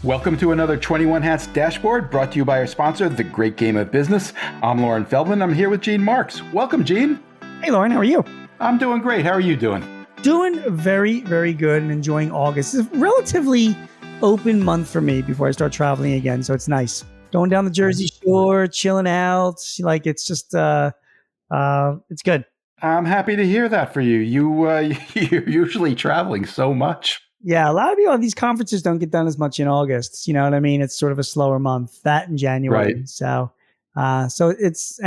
Welcome to another 21 Hats Dashboard brought to you by our sponsor, The Great Game of Business. I'm Loren Feldman. I'm here with Gene Marks. Welcome, Gene. Hey, Loren. How are you? I'm doing great. How are you doing? Doing very, very good and enjoying August. It's a relatively open month for me before I start traveling again, so it's nice. Going down the Jersey Shore, chilling out. Like, it's just, it's good. I'm happy to hear that for you. You're usually traveling so much. Yeah, a lot of people at these conferences don't get done as much in August. You know what I mean? It's sort of a slower month. That in January. Right. So it's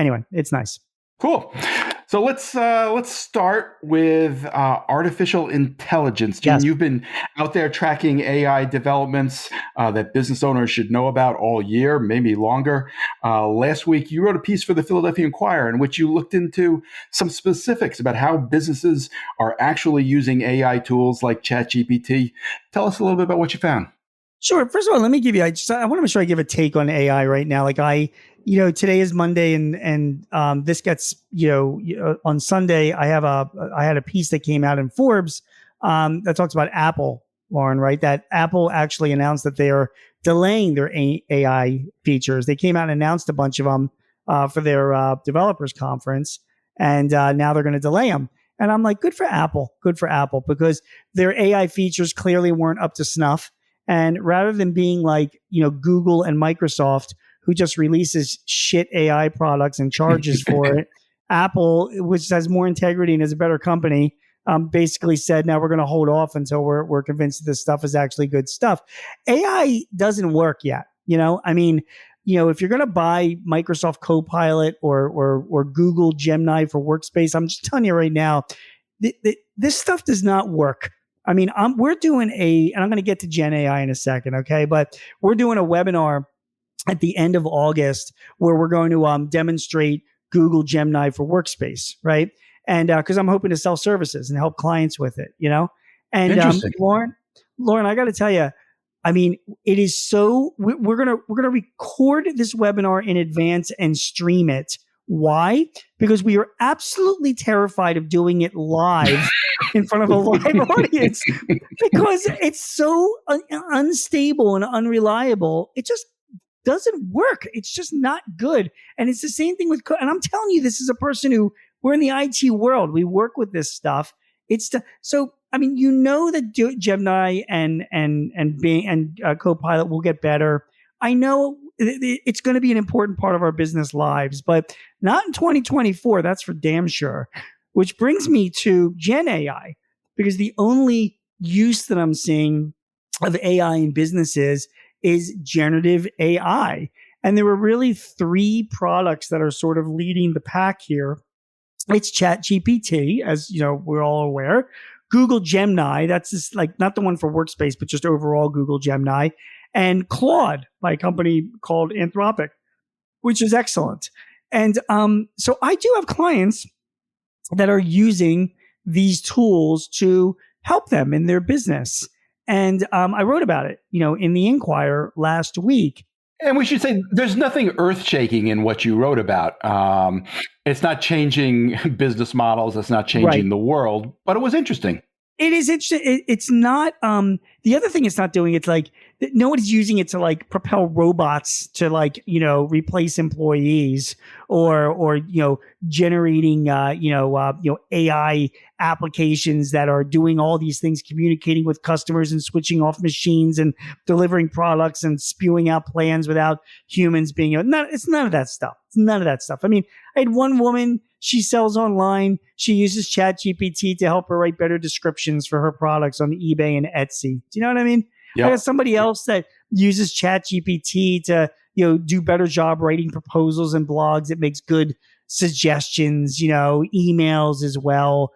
nice. Cool. So let's start with artificial intelligence. Gene, Yes. You've been out there tracking AI developments that business owners should know about all year, maybe longer. Last week, you wrote a piece for the Philadelphia Inquirer in which you looked into some specifics about how businesses are actually using AI tools like ChatGPT. Tell us a little bit about what you found. Sure. First of all, let me give you, I want to make sure I give a take on AI right now. Like today is Monday and this gets, on Sunday, I had a piece that came out in Forbes that talks about Apple, Loren, right? That Apple actually announced that they are delaying their AI features. They came out and announced a bunch of them for their developers conference. And now they're going to delay them. And I'm like, good for Apple, because their AI features clearly weren't up to snuff. And rather than being like, Google and Microsoft, who just releases shit AI products and charges for it, Apple, which has more integrity and is a better company, basically said, now we're going to hold off until we're convinced that this stuff is actually good stuff. AI doesn't work yet. If you're going to buy Microsoft Copilot or Google Gemini for Workspace, I'm just telling you right now, this stuff does not work. We're doing and I'm going to get to Gen AI in a second, okay? But we're doing a webinar at the end of August where we're going to demonstrate Google Gemini for Workspace, right? And because I'm hoping to sell services and help clients with it, And Interesting. Loren, I got to tell you, it is so. We're gonna record this webinar in advance and stream it. Why? Because we are absolutely terrified of doing it live in front of a live audience because it's so unstable and unreliable. It just doesn't work. It's just not good. And it's the same thing with, and I'm telling you, this is a person who, we're in the IT world. We work with this stuff. That Gemini and Bing and Copilot will get better. I know it's going to be an important part of our business lives, but not in 2024. That's for damn sure. Which brings me to Gen AI, because the only use that I'm seeing of AI in businesses is generative AI. And there were really three products that are sort of leading the pack here. It's ChatGPT, as we're all aware. Google Gemini, that's just like not the one for Workspace, but just overall Google Gemini. And Claude by a company called Anthropic, which is excellent. And so I do have clients that are using these tools to help them in their business. And I wrote about it, in the Inquirer last week. And we should say there's nothing earth-shaking in what you wrote about. It's not changing business models. It's not changing the world, but it was interesting. It is interesting. It's not. The other thing it's not doing, it's like nobody's using it to like propel robots to like replace employees or generating AI applications that are doing all these things, communicating with customers and switching off machines and delivering products and spewing out plans without humans being. It's none of that stuff. It's none of that stuff. I had one woman. She sells online. She uses ChatGPT to help her write better descriptions for her products on eBay and Etsy. Do you know what I mean? Yep. I got somebody else that uses ChatGPT to, do better job writing proposals and blogs. It makes good suggestions, emails as well.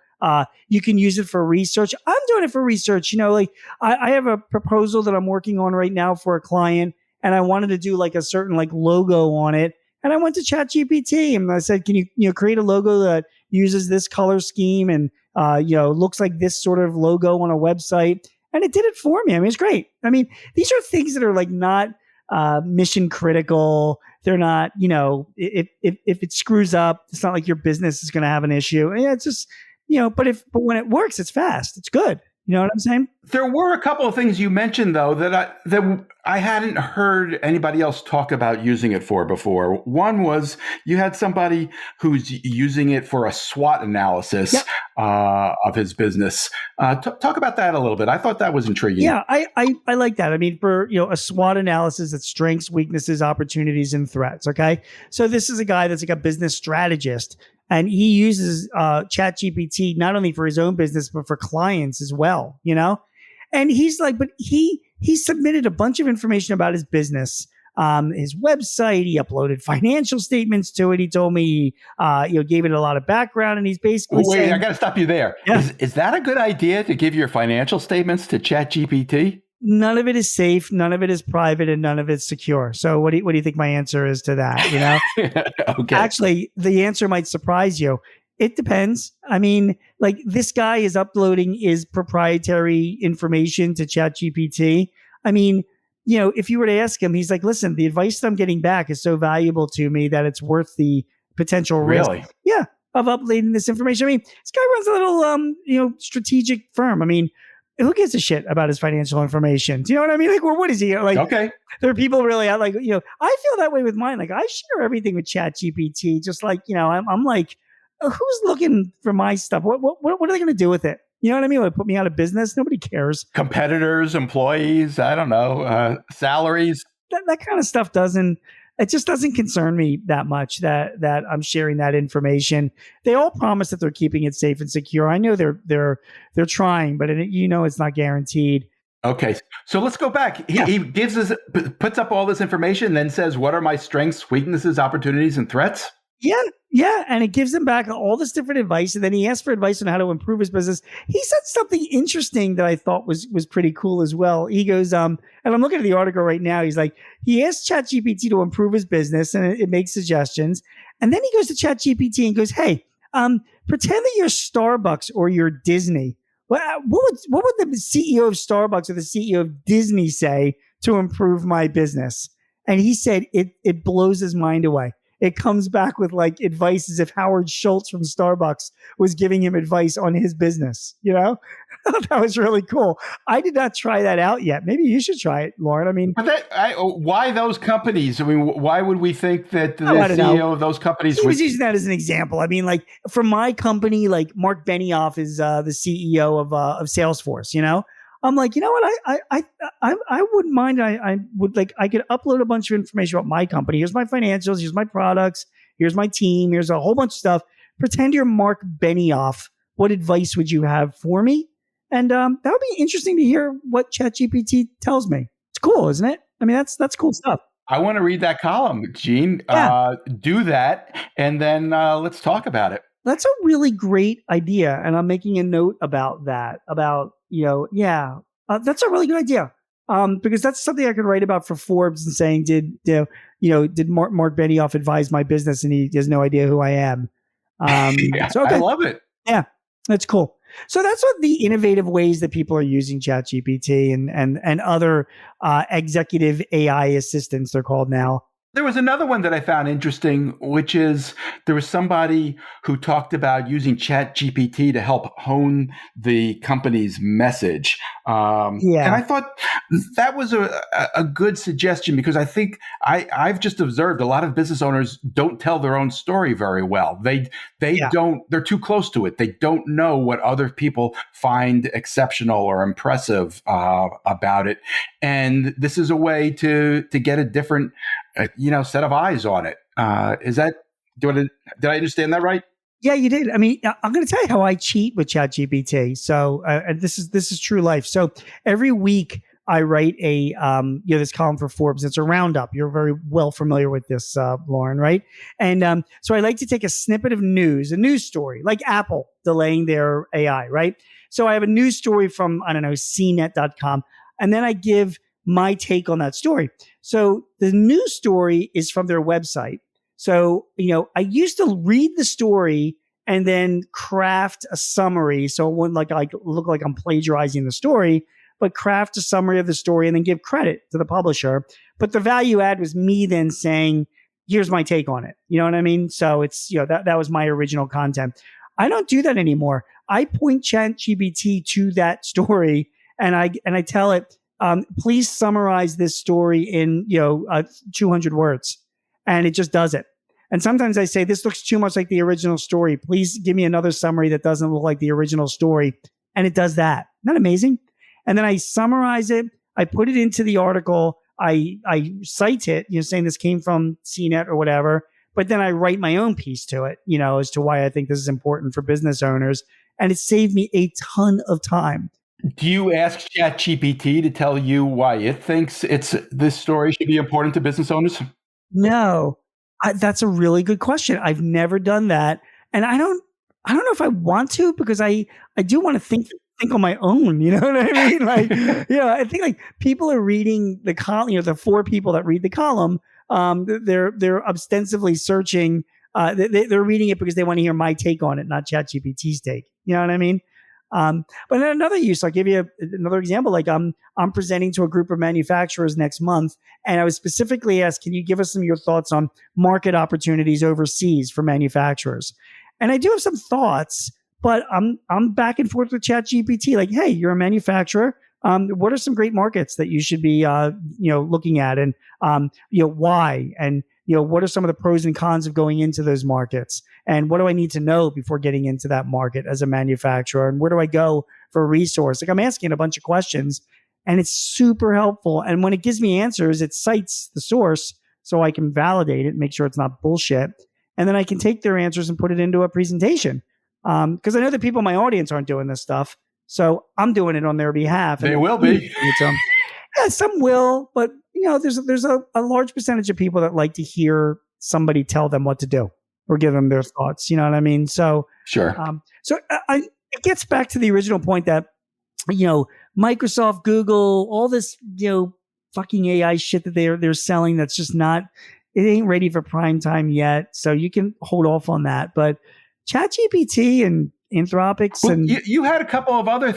You can use it for research. I'm doing it for research. I have a proposal that I'm working on right now for a client, and I wanted to do like a certain like logo on it. And I went to ChatGPT and I said, can you create a logo that uses this color scheme and, looks like this sort of logo on a website? And it did it for me. It's great. These are things that are like not mission critical. They're not, if it screws up, it's not like your business is going to have an issue. Yeah, it's just, but when it works, it's fast. It's good. You know what I'm saying? There were a couple of things you mentioned though that I hadn't heard anybody else talk about using it for before. One was you had somebody who's using it for a SWOT analysis Yep. of his business. Talk about that a little bit. I thought that was intriguing. Yeah, I like that. I mean, for a SWOT analysis, it's strengths, weaknesses, opportunities, and threats. Okay, so this is a guy that's like a business strategist, and he uses ChatGPT not only for his own business but for clients as well. And he's like, but he submitted a bunch of information about his business, his website. He uploaded financial statements to it. He told me, gave it a lot of background, and he's basically Wait, saying, I got to stop you there. Yeah. Is that a good idea to give your financial statements to ChatGPT? none of it is safe, none of it is private, and none of it's secure. So what do you think my answer is to that? Okay. Actually, the answer might surprise you. It depends. I mean, like this guy is uploading his proprietary information to ChatGPT. I mean, if you were to ask him, he's like, listen, the advice that I'm getting back is so valuable to me that it's worth the potential risk. Really? Yeah, of uploading this information. I mean, this guy runs a little, strategic firm. I mean, who gives a shit about his financial information? Do you know what I mean? Like, well, what is he like? Okay. There are people really out like, I feel that way with mine. Like, I share everything with ChatGPT. Just like, I'm like, who's looking for my stuff? What are they going to do with it? You know what I mean? Would it put me out of business? Nobody cares. Competitors, employees, I don't know, salaries. That kind of stuff it just doesn't concern me that much that I'm sharing that information. They all promise that they're keeping it safe and secure. I know they're trying, but it's not guaranteed. Okay, so let's go back. He puts up all this information, then says, "What are my strengths, weaknesses, opportunities, and threats?" Yeah, and it gives him back all this different advice, and then he asked for advice on how to improve his business. He said something interesting that I thought was pretty cool as well. He goes, and I'm looking at the article right now. He's like, he asked ChatGPT to improve his business, and it makes suggestions. And then he goes to ChatGPT and goes, "Hey, pretend that you're Starbucks or you're Disney. What would the CEO of Starbucks or the CEO of Disney say to improve my business?" And he said it blows his mind away. It comes back with like advice as if Howard Schultz from Starbucks was giving him advice on his business. That was really cool. I did not try that out yet. Maybe you should try it, Loren. I mean, but why those companies? I mean, why would we think that the CEO of those companies he was using that as an example? I mean, like for my company, like Mark Benioff is the CEO of Salesforce. I'm like, you know what? I wouldn't mind. I could upload a bunch of information about my company. Here's my financials. Here's my products. Here's my team. Here's a whole bunch of stuff. Pretend you're Mark Benioff. What advice would you have for me? And that would be interesting to hear what ChatGPT tells me. It's cool, isn't it? I mean, that's cool stuff. I want to read that column, Gene. Yeah. Do that, and then let's talk about it. That's a really great idea, and I'm making a note about that. That's a really good idea. Because that's something I could write about for Forbes and saying, did Mark Benioff advise my business and he has no idea who I am? So okay. I love it. Yeah, that's cool. So that's what the innovative ways that people are using ChatGPT and other executive AI assistants, they're called now. There was another one that I found interesting, which is there was somebody who talked about using ChatGPT to help hone the company's message. And I thought that was a good suggestion because I think I've just observed a lot of business owners don't tell their own story very well. They don't, they're too close to it. They don't know what other people find exceptional or impressive about it. And this is a way to get a different set of eyes on it. Did I understand that right? Yeah, you did. I mean, I'm going to tell you how I cheat with ChatGPT. So this is true life. So every week I write this column for Forbes. It's a roundup. You're very well familiar with this, Loren, right? And so I like to take a snippet of a news story, like Apple delaying their AI, right? So I have a news story from, I don't know, cnet.com, and then I give my take on that story. So the news story is from their website. So, I used to read the story and then craft a summary. So it wouldn't look like I'm plagiarizing the story, but craft a summary of the story and then give credit to the publisher. But the value add was me then saying, here's my take on it. You know what I mean? So it's, that was my original content. I don't do that anymore. I point ChatGPT to that story, and I tell it, please summarize this story in 200 words, and it just does it. And sometimes I say, this looks too much like the original story. Please give me another summary that doesn't look like the original story. And it does that. Isn't that amazing? And then I summarize it. I put it into the article. I cite it, saying this came from CNET or whatever. But then I write my own piece to it, as to why I think this is important for business owners. And it saved me a ton of time. Do you ask ChatGPT to tell you why it thinks this story should be important to business owners? No, that's a really good question. I've never done that, and I don't know if I want to, because I do want to think on my own. You know what I mean? Like, I think like people are reading the column. The 4 people that read the column, they're ostensibly searching. They're reading it because they want to hear my take on it, not ChatGPT's take. You know what I mean? But another use, I'll give you another example. Like I'm presenting to a group of manufacturers next month, and I was specifically asked, can you give us some of your thoughts on market opportunities overseas for manufacturers? And I do have some thoughts, but I'm back and forth with ChatGPT. Like, hey, you're a manufacturer. What are some great markets that you should be, looking at, and why, and what are some of the pros and cons of going into those markets, and what do I need to know before getting into that market as a manufacturer, and where do I go for a resource? Like, I'm asking a bunch of questions, and it's super helpful. And when it gives me answers, it cites the source so I can validate it, make sure it's not bullshit, and then I can take their answers and put it into a presentation. Because I know that people in my audience aren't doing this stuff. So I'm doing it on their behalf. They will be. Yeah, some will, but there's a large percentage of people that like to hear somebody tell them what to do or give them their thoughts. You know what I mean? So sure. It gets back to the original point that Microsoft, Google, all this fucking AI shit that they're selling, that's just not. It ain't ready for prime time yet. So you can hold off on that. But ChatGPT and Anthropics, and you had a couple of other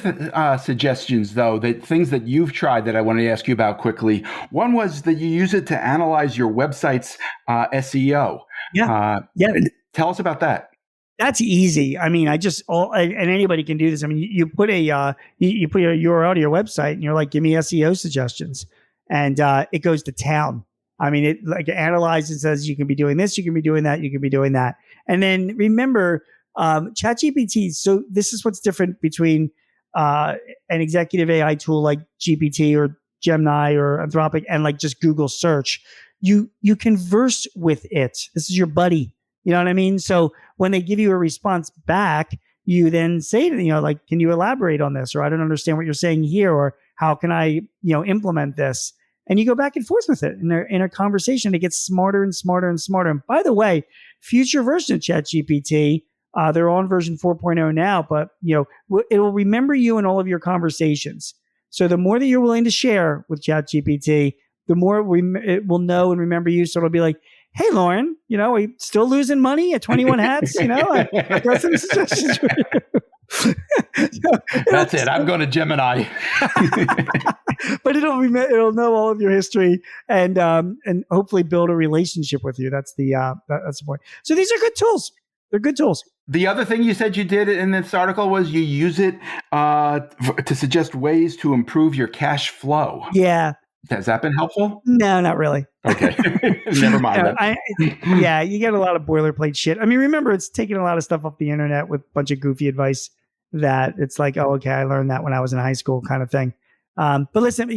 suggestions, though, that things that you've tried that I wanted to ask you about quickly. One was that you use it to analyze your website's SEO. Yeah. Tell us about that. That's easy. I mean, and anybody can do this. I mean, you put you put your URL to your website, and you're like, give me SEO suggestions, and it goes to town. I mean, it like analyzes and says, you can be doing this, you can be doing that, you can be doing that. And then remember, ChatGPT. So this is what's different between an executive AI tool like GPT or Gemini or Anthropic and like just Google search. You converse with it. This is your buddy. You know what I mean? So when they give you a response back, you then say to like, can you elaborate on this? Or I don't understand what you're saying here. Or how can I implement this? And you go back and forth with it in a conversation. It gets smarter and smarter and smarter. And by the way, future version of ChatGPT, they're on version 4.0 now, but it will remember you in all of your conversations. So the more that you're willing to share with ChatGPT, the more it will know and remember you. So it'll be like, hey, Loren, are you still losing money at 21 Hats? I got some suggestions for you. That's it. I'm going to Gemini. But it'll know all of your history and hopefully build a relationship with you. That's the point. So these are good tools. They're good tools. The other thing you said you did in this article was you use it to suggest ways to improve your cash flow. Yeah. Has that been helpful? No, not really. Okay. Never mind that. You get a lot of boilerplate shit. I mean, remember, it's taking a lot of stuff off the internet with a bunch of goofy advice that it's like, oh, okay, I learned that when I was in high school kind of thing. But listen,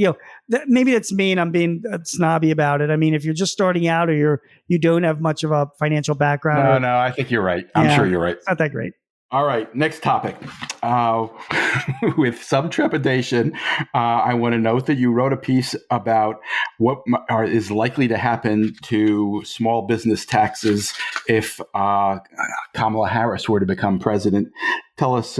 maybe that's me and I'm being snobby about it. I mean, if you're just starting out or you don't have much of a financial background. No, I think you're right. I'm sure you're right. It's not that great. All right, next topic. With some trepidation, I want to note that you wrote a piece about what is likely to happen to small business taxes if Kamala Harris were to become president. Tell us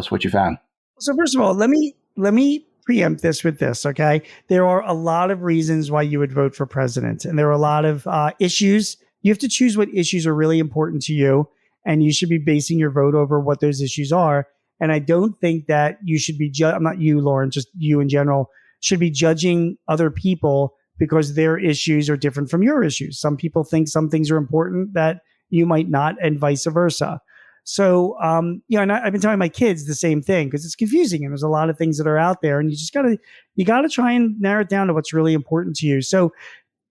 what you found. So first of all, let me preempt this with this. Okay, there are a lot of reasons why you would vote for president, and there are a lot of issues. You have to choose what issues are really important to you. And you should be basing your vote over what those issues are. And I don't think that you should be, I'm not you, Loren, just you in general, should be judging other people because their issues are different from your issues. Some people think some things are important that you might not, and vice versa. So, and I've been telling my kids the same thing because it's confusing and there's a lot of things that are out there, and you gotta try and narrow it down to what's really important to you. So,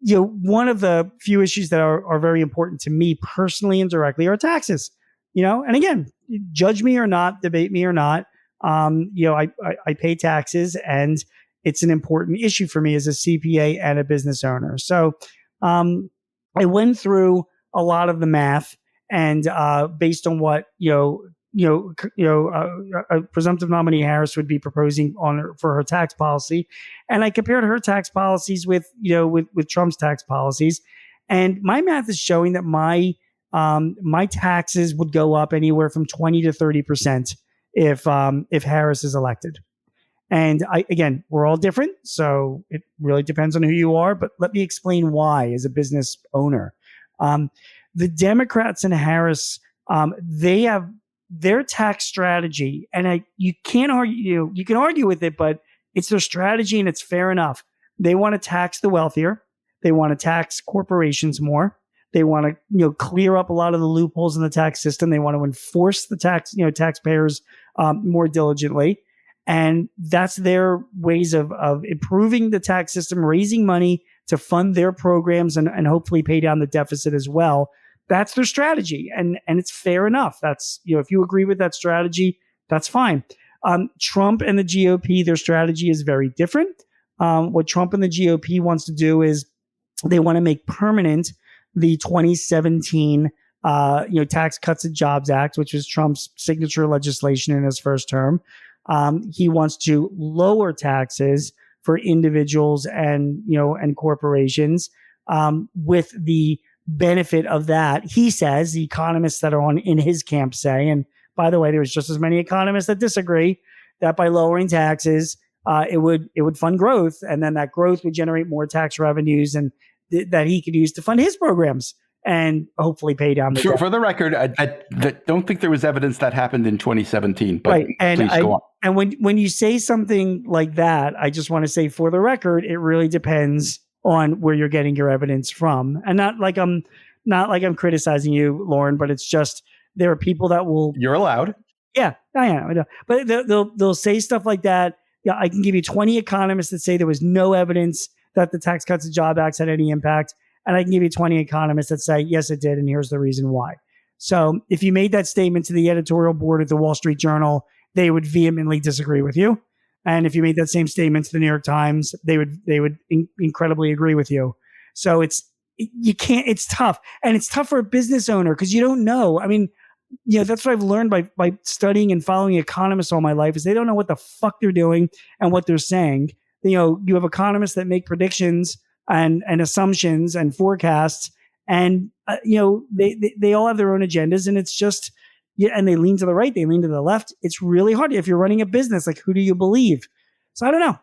one of the few issues that are very important to me personally and directly are taxes. And again, judge me or not, debate me or not. I pay taxes, and it's an important issue for me as a CPA and a business owner. So, I went through a lot of the math, and based on what a presumptive nominee Harris would be proposing for her tax policy, and I compared her tax policies with Trump's tax policies, and my math is showing that my taxes would go up anywhere from 20 to 30% if Harris is elected. And again, we're all different, so it really depends on who you are. But let me explain why, as a business owner. The Democrats and Harris, they have their tax strategy, and you can't argue. You can argue with it, but it's their strategy, and it's fair enough. They want to tax the wealthier. They want to tax corporations more. They want to clear up a lot of the loopholes in the tax system. They want to enforce the taxpayers more diligently. And that's their ways of improving the tax system, raising money to fund their programs and hopefully pay down the deficit as well. That's their strategy. And it's fair enough. That's, if you agree with that strategy, that's fine. Trump and the GOP, their strategy is very different. What Trump and the GOP wants to do is they want to make permanent the 2017 Tax Cuts and Jobs Act, which was Trump's signature legislation in his first term. He wants to lower taxes for individuals and corporations, with the benefit of that. He says, the economists that are in his camp say, and by the way, there's just as many economists that disagree, that by lowering taxes, it would fund growth, and then that growth would generate more tax revenues and that he could use to fund his programs and hopefully pay down the debt. For the record, I don't think there was evidence that happened in 2017, but right. Please go on. And when you say something like that, I just want to say, for the record, it really depends on where you're getting your evidence from. And not like I'm criticizing you, Loren, but it's just, there are people that will... You're allowed. Yeah, I am. But they'll say stuff like that. Yeah, I can give you 20 economists that say there was no evidence that the Tax Cuts and Jobs Act had any impact. And I can give you 20 economists that say, yes, it did, and here's the reason why. So if you made that statement to the editorial board at the Wall Street Journal, they would vehemently disagree with you. And if you made that same statement to the New York Times, they would incredibly agree with you. So it's tough. And it's tough for a business owner because you don't know. I mean, that's what I've learned by studying and following economists all my life, is they don't know what the fuck they're doing and what they're saying. You have economists that make predictions and assumptions and forecasts, and they all have their own agendas, and it's just, and they lean to the right, they lean to the left. It's really hard if you're running a business. Like, who do you believe? So I don't know.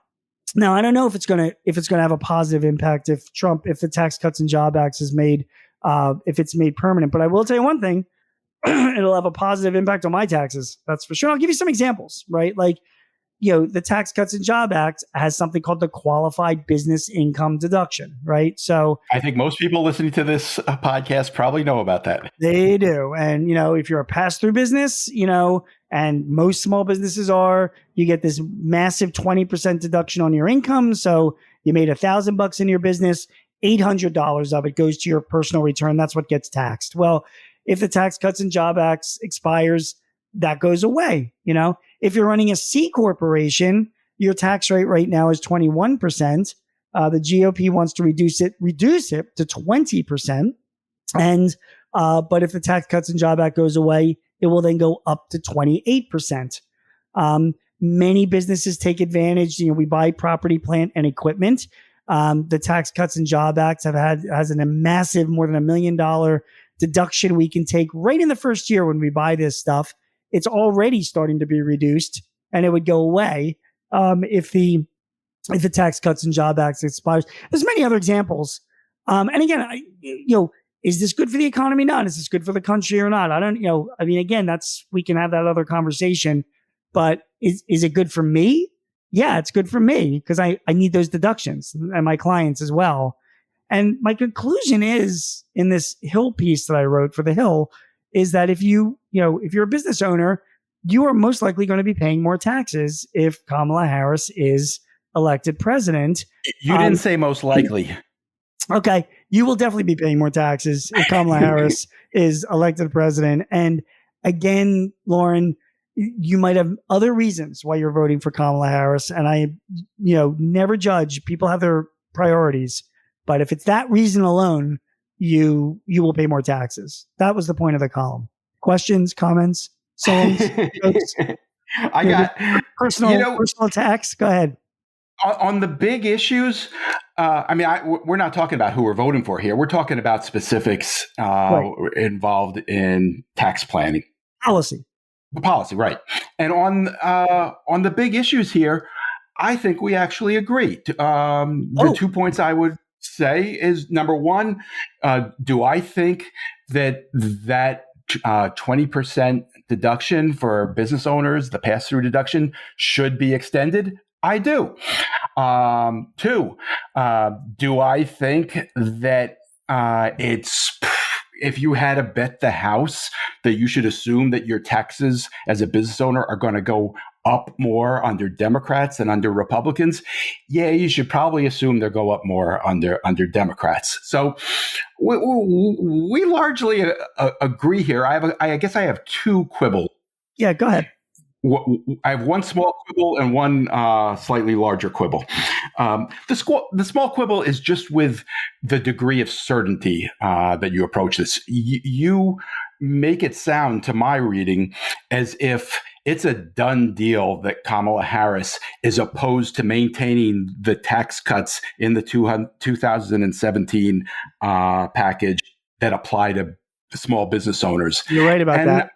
Now, I don't know if it's gonna have a positive impact if the Tax Cuts and Jobs Act is made, if it's made permanent. But I will tell you one thing: it'll have a positive impact on my taxes. That's for sure. I'll give you some examples, right? Like, the Tax Cuts and Jobs Act has something called the qualified business income deduction, right? So I think most people listening to this podcast probably know about that. They do. And, if you're a pass-through business, and most small businesses are, you get this massive 20% deduction on your income. So you made $1,000 in your business, $800 of it goes to your personal return. That's what gets taxed. Well, if the Tax Cuts and Jobs Act expires, that goes away. If you're running a C corporation, your tax rate right now is 21%. The GOP wants to reduce it to 20%. And but if the Tax Cuts and Jobs Act goes away, it will then go up to 28%. Many businesses take advantage. We buy property, plant, and equipment. The Tax Cuts and Jobs Act has a massive, more than $1 million deduction we can take right in the first year when we buy this stuff. It's already starting to be reduced, and it would go away if the Tax Cuts and Jobs Act expires. There's many other examples. And again, is this good for the economy? Not. Is this good for the country or not? I don't. Again, we can have that other conversation. But is it good for me? Yeah, it's good for me because I need those deductions, and my clients as well. And my conclusion is, in this Hill piece that I wrote for the Hill, is that if you're a business owner, you are most likely going to be paying more taxes if Kamala Harris is elected president. You didn't say most likely. Okay, you will definitely be paying more taxes if Kamala Harris is elected president. And again, Loren, you might have other reasons why you're voting for Kamala Harris. And I, never judge. People have their priorities. But if it's that reason alone, you will pay more taxes. That was the point of the column. Questions, comments, songs, jokes? I got personal attacks. Go ahead. On the big issues, we're not talking about who we're voting for here. We're talking about specifics involved in tax planning. Policy, right. And on the big issues here, I think we actually agree. The 2 points I would say is, number one, do I think that 20% deduction for business owners, the pass-through deduction, should be extended? I do. Two, do I think that if you had to bet the house that you should assume that your taxes as a business owner are going to go up more under Democrats than under Republicans? Yeah, you should probably assume they'll go up more under Democrats. So we largely agree here. I guess I have two quibbles. Yeah, go ahead. I have one small quibble and one slightly larger quibble. The small quibble is just with the degree of certainty that you approach this. You make it sound, to my reading, as if it's a done deal that Kamala Harris is opposed to maintaining the tax cuts in the 2017 package that apply to small business owners. You're right about that.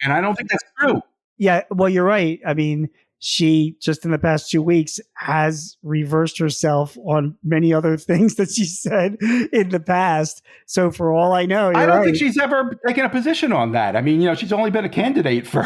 And I don't think that's true. Yeah, well, you're right. I mean, she just in the past 2 weeks has reversed herself on many other things that she said in the past. So for all I know, I don't think she's ever taken a position on that. I mean, she's only been a candidate for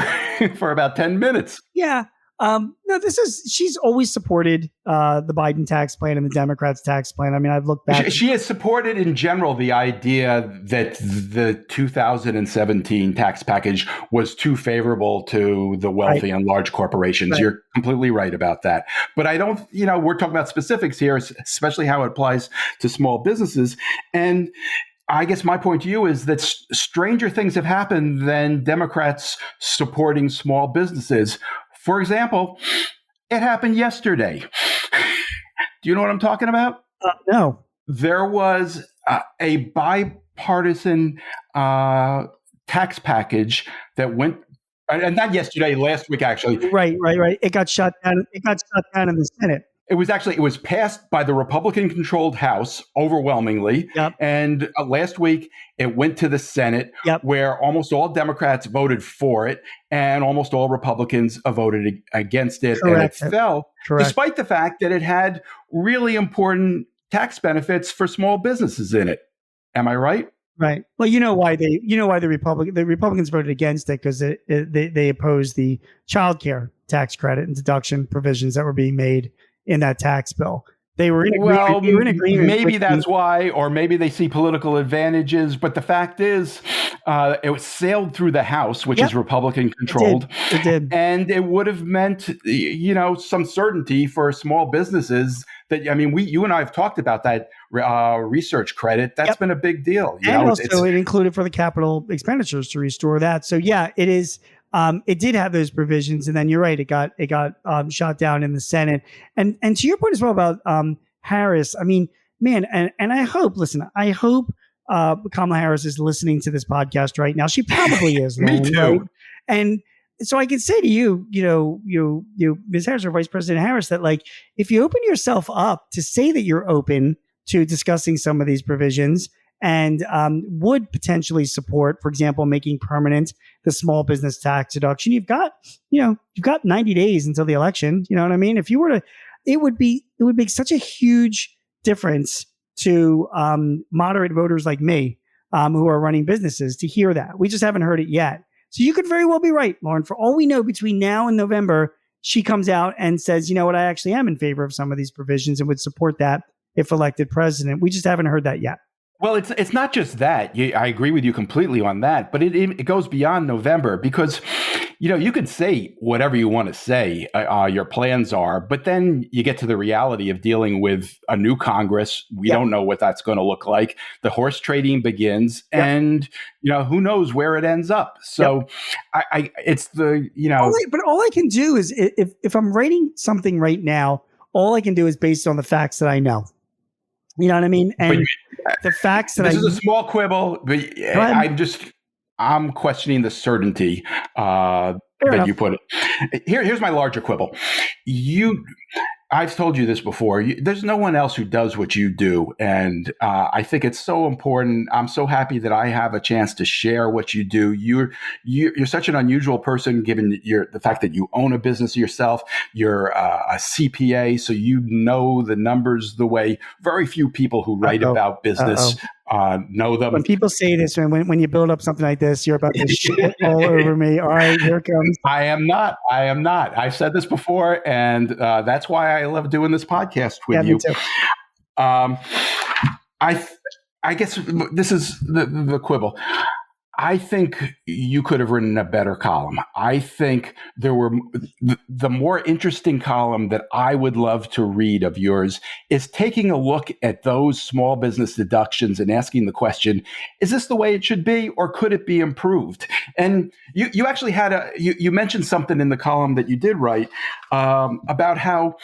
about 10 minutes. Yeah. No, she's always supported the Biden tax plan and the Democrats' tax plan. I mean, I've looked back. She has supported in general the idea that the 2017 tax package was too favorable to the wealthy and large corporations. Right. You're completely right about that. But I don't, we're talking about specifics here, especially how it applies to small businesses. And I guess my point to you is that stranger things have happened than Democrats supporting small businesses. For example, it happened yesterday. Do you know what I'm talking about? No. There was a bipartisan tax package that went, and not yesterday, last week, actually. Right. It got shut down. It got shut down in the Senate. It was passed by the Republican-controlled House overwhelmingly. Yep. And last week, it went to the Senate, where almost all Democrats voted for it, and almost all Republicans voted against it. Correct. And it fell, despite the fact that it had really important tax benefits for small businesses in it. Am I right? Right. Well, why the Republicans voted against it, because they opposed the child care tax credit and deduction provisions that were being made in that tax bill. They were in agreement. Maybe that's why, or maybe they see political advantages. But the fact is, it was sailed through the House, which is Republican controlled. It did. And it would have meant, some certainty for small businesses. You and I have talked about that research credit. That's been a big deal. And also it included for the capital expenditures to restore that. So yeah, it is. It did have those provisions, and then you're right. It got shot down in the Senate. And to your point as well about Harris. I mean, man, and I hope Kamala Harris is listening to this podcast right now. She probably is. Me too. Right? And so I can say to you, Ms. Harris or Vice President Harris, that if you open yourself up to say that you're open to discussing some of these provisions, and would potentially support, for example, making permanent the small business tax deduction. You've got 90 days until the election. You know what I mean? If you were to, it would make such a huge difference to moderate voters like me who are running businesses to hear that. We just haven't heard it yet. So you could very well be right, Loren. For all we know, between now and November, she comes out and says, you know what, I actually am in favor of some of these provisions and would support that if elected president. We just haven't heard that yet. Well, it's not just that. I agree with you completely on that, but it goes beyond November because, you could say whatever you want to say, your plans are, but then you get to the reality of dealing with a new Congress. We Yep. don't know what that's going to look like. The horse trading begins, Yep. and who knows where it ends up. So, it's the But all I can do is if I'm writing something right now, all I can do is based on the facts that I know. You know what I mean? But And the facts that this is a small quibble, but I'm questioning the certainty that enough. you put it. Here's my larger quibble. I've told you this before. There's no one else who does what you do, and I think it's so important. I'm so happy that I have a chance to share what you do. You're such an unusual person, given the fact that you own a business yourself. You're a CPA, so you know the numbers the way very few people who write about business know them. When people say this, when you build up something like this, you're about to shit all over me. All right, here it comes. I am not. I've said this before, and that's why I love doing this podcast with you. Me too. I guess this is the quibble. I think you could have written a better column. I think there were the more interesting column that I would love to read of yours is taking a look at those small business deductions and asking the question, is this the way it should be, or could it be improved? And you actually had you mentioned something in the column that you did write about how,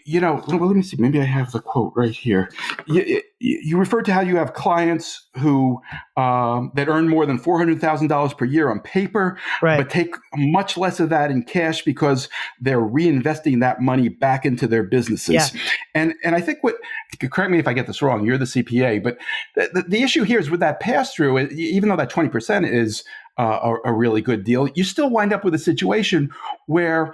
let me see. Maybe I have the quote right here. You referred to how you have clients who that earn more than $400,000 per year on paper, but take much less of that in cash because they're reinvesting that money back into their businesses. Yeah. And I think correct me if I get this wrong, you're the CPA, but the issue here is with that pass through, even though that 20% is a really good deal, you still wind up with a situation where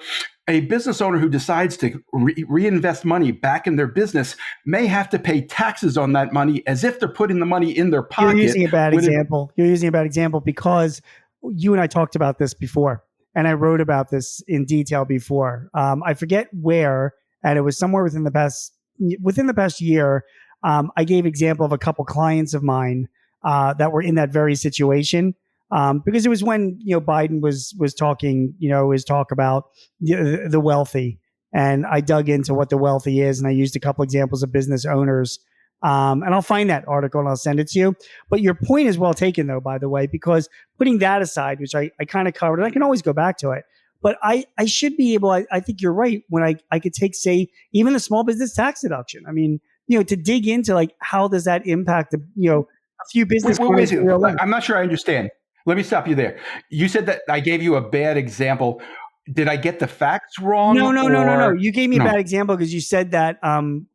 a business owner who decides to reinvest money back in their business may have to pay taxes on that money as if they're putting the money in their pocket. You're using a bad example. You're using a bad example because you and I talked about this before, and I wrote about this in detail before. I forget where, and it was somewhere within the past year. I gave example of a couple clients of mine that were in that very situation. Because it was when Biden was talking, his talk about the wealthy, and I dug into what the wealthy is, and I used a couple examples of business owners, and I'll find that article and I'll send it to you. But your point is well taken, though, by the way, because putting that aside, which I kind of covered, and I can always go back to it, but I should be able. I think you're right when I could take, say, even the small business tax deduction. I mean, to dig into like how does that impact a few business owners. I'm not sure I understand. Let me stop you there. You said that I gave you a bad example. Did I get the facts wrong? No. You gave me a bad example because you said that, I'm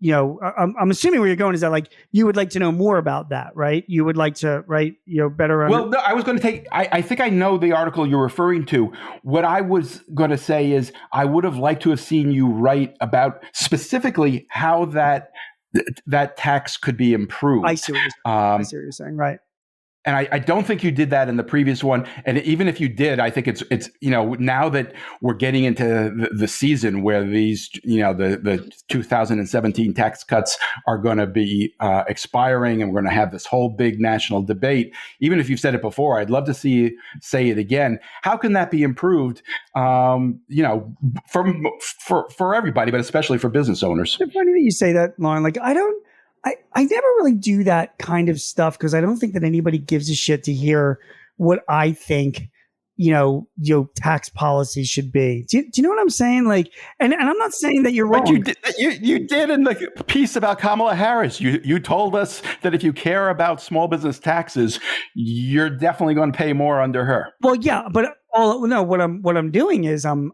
assuming where you're going is that like, you would like to know more about that, right? You would like to write, better. Well, no, I was going to take, I think I know the article you're referring to. What I was going to say is I would have liked to have seen you write about specifically how that tax could be improved. I see what you're saying. Right. And I don't think you did that in the previous one. And even if you did, I think it's now that we're getting into the season where these, the 2017 tax cuts are going to be expiring, and we're going to have this whole big national debate. Even if you've said it before, I'd love to see you say it again. How can that be improved, for everybody, but especially for business owners? It's funny that you say that, Loren. Like, I never really do that kind of stuff because I don't think that anybody gives a shit to hear what I think, tax policy should be. Do you know what I'm saying? Like, and I'm not saying that you're wrong. But you did in the piece about Kamala Harris. You told us that if you care about small business taxes, you're definitely going to pay more under her. Well, yeah, but what I'm doing is I'm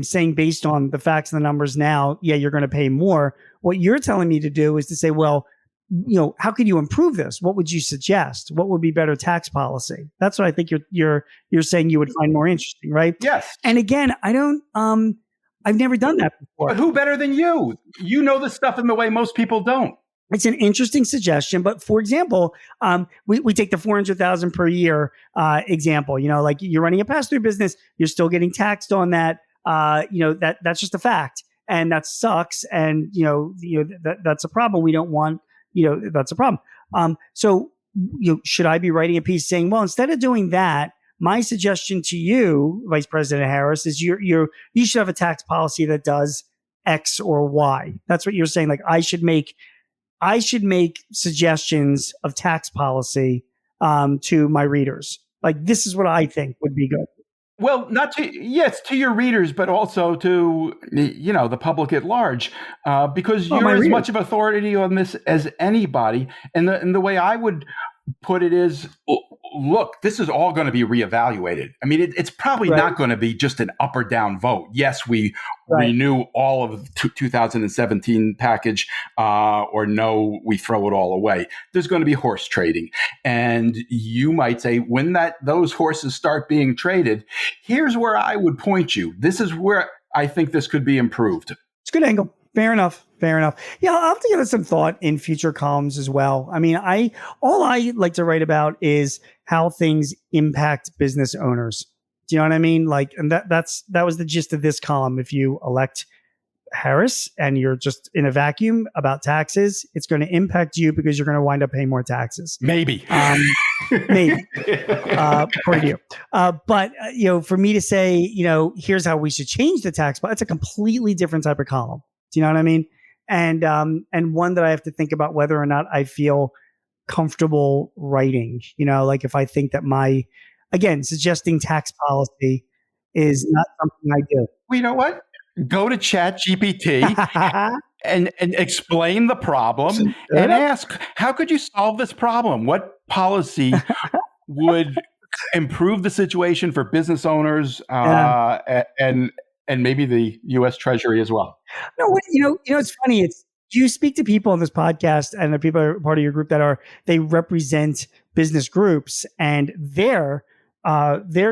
saying based on the facts and the numbers now, yeah, you're going to pay more. What you're telling me to do is to say, well, how could you improve this? What would you suggest? What would be better tax policy? That's what I think you're saying you would find more interesting, right? Yes. And again, I've never done that before. But who better than you? You know this stuff in the way most people don't. It's an interesting suggestion, but for example, we take the 400,000 per year example. Like you're running a pass-through business, you're still getting taxed on that. That's just a fact, and that sucks. And that's a problem. We don't want that's a problem. So should I be writing a piece saying, well, instead of doing that, my suggestion to you, Vice President Harris, is you should have a tax policy that does X or Y. That's what you're saying. Like I should make suggestions of tax policy to my readers. Like this is what I think would be good. Well, not to yes to your readers, but also to the public at large, because you're as much of authority on this as anybody. And the way I would put it is, look, this is all going to be reevaluated. I mean, it's probably not going to be just an up or down vote. Yes, we renew all of the 2017 package, or no, we throw it all away. There's going to be horse trading. And you might say, when those horses start being traded, here's where I would point you. This is where I think this could be improved. It's a good angle. Fair enough. Yeah, I'll have to give it some thought in future columns as well. I mean, all I like to write about is how things impact business owners. Do you know what I mean? Like, and that was the gist of this column. If you elect Harris and you're just in a vacuum about taxes, it's going to impact you because you're going to wind up paying more taxes. Maybe. Maybe. According to you. But for me to say, here's how we should change the tax, but it's a completely different type of column. Do you know what I mean? And one that I have to think about whether or not I feel comfortable writing, like if I think that suggesting tax policy is not something I do. Well, you know what? Go to ChatGPT and explain the problem and ask, how could you solve this problem? What policy would improve the situation for business owners and maybe the U.S. Treasury as well? No, it's funny. You speak to people on this podcast, and the people are part of your group they represent business groups, and they're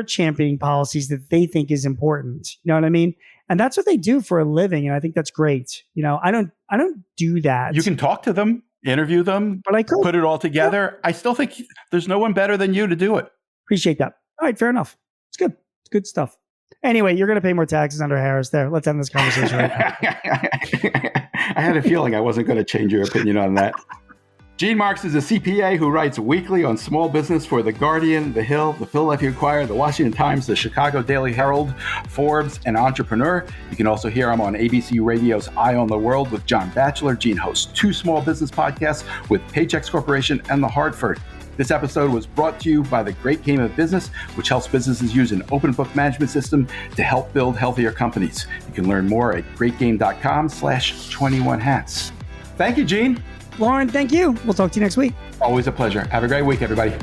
championing policies that they think is important. You know what I mean? And that's what they do for a living, and I think that's great. I don't do that. You can talk to them, interview them, but I could put it all together. Yeah. I still think there's no one better than you to do it. Appreciate that. All right, fair enough. It's good. It's good stuff. Anyway, you're going to pay more taxes under Harris. There, let's end this conversation right now. I had a feeling I wasn't going to change your opinion on that. Gene Marks is a CPA who writes weekly on small business for The Guardian, The Hill, The Philadelphia Inquirer, The Washington Times, The Chicago Daily Herald, Forbes, and Entrepreneur. You can also hear him on ABC Radio's Eye on the World with John Batchelor. Gene hosts 2 small business podcasts with Paychex Corporation and The Hartford. This episode was brought to you by The Great Game of Business, which helps businesses use an open book management system to help build healthier companies. You can learn more at greatgame.com/21hats. Thank you, Gene. Loren, thank you. We'll talk to you next week. Always a pleasure. Have a great week, everybody.